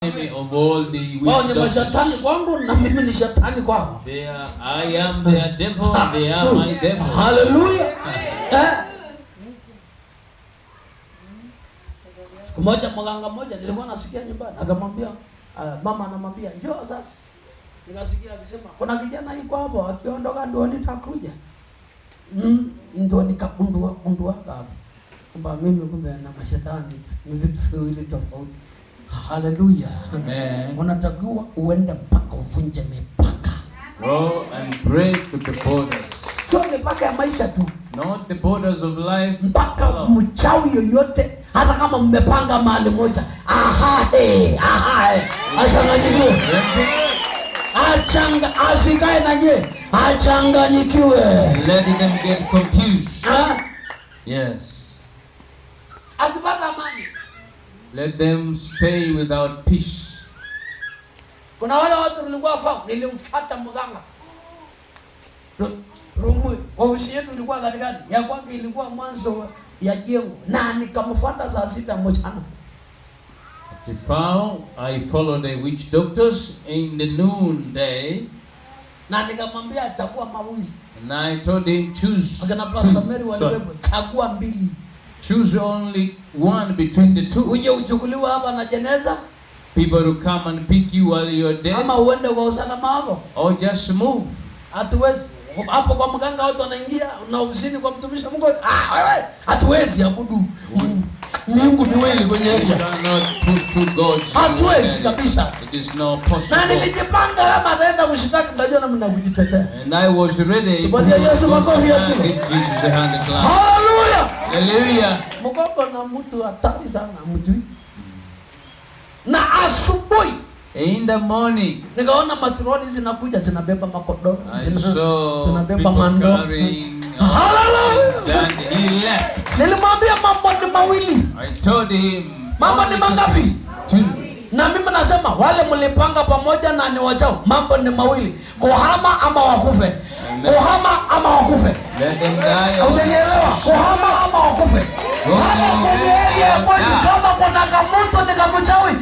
Of all the witch doctors. I am their devil, they are my devil. Hallelujah. Siku moja mganga mmoja nilikuwa nasikia nyumbani, akamwambia mama anamwambia njoo sasa. Nikasikia akisema kuna kijana yuko hapo akiondoka ndio nitakuja. Ndio nikagundua hapo kwamba mimi kumbe na mashetani ni vitu viwili tofauti. Hallelujah. Amen. Unatakiwa uende mpaka uvunje mipaka. Go and break the borders. Sio mipaka ya maisha tu. Not the borders of life. Mpaka mchawi yoyote hata kama mmepanga mahali moja. Achanganyikiwe. Asikae na je. Achanganyikiwe. Let them get confused. Yes. Asipata amani. Let them stay without peace. Kuna wale watu nilimfuata mganga. Rumu, ofisi yetu ilikuwa katikati. Ya kwake ilikuwa mwanzo ya jengo. Na nikamfuata saa 6 mchana. I followed the witch doctors in the noonday. Na nikamwambia chagua mawili. And I told him choose. Akana Pastor Mary waliwepo chagua mbili. Choose only one between the two. Uje uchukuliwa hapa na jeneza. People who come and pick you while you're dead. Ama uende kwa usalama hapo. Or just move. Hatuwezi. Hapo kwa mganga watu wanaingia na ofisini kwa mtumishi Mungu. Wewe hatuwezi abudu. Mungu ni wewe kwenye area. Cannot put two gods. Hatuwezi kabisa. It is not possible. Na nilijipanga kama naenda kushitaki najua namna kujitetea. And I was ready. Bwana Yesu makofi yake. Jesus the hand clap. Hallelujah. Hallelujah. Mkoko na mtu hatari sana mjui. Na asubuhi in the morning nikaona matroni zinakuja zinabeba makodoro zinabeba mando. Hallelujah. And he left. Nilimwambia mambo ni mawili. I told him mambo ni mangapi? 2. Na mimi nasema wale mlipanga pamoja na ni wajao mambo ni mawili. Kuhama ama wakufe. Kuhama ama wakufe. Let them die. Unanielewa? Kuhama ama wakufe. Hata kwenye area moja kama kuna kamoto ni kamchawi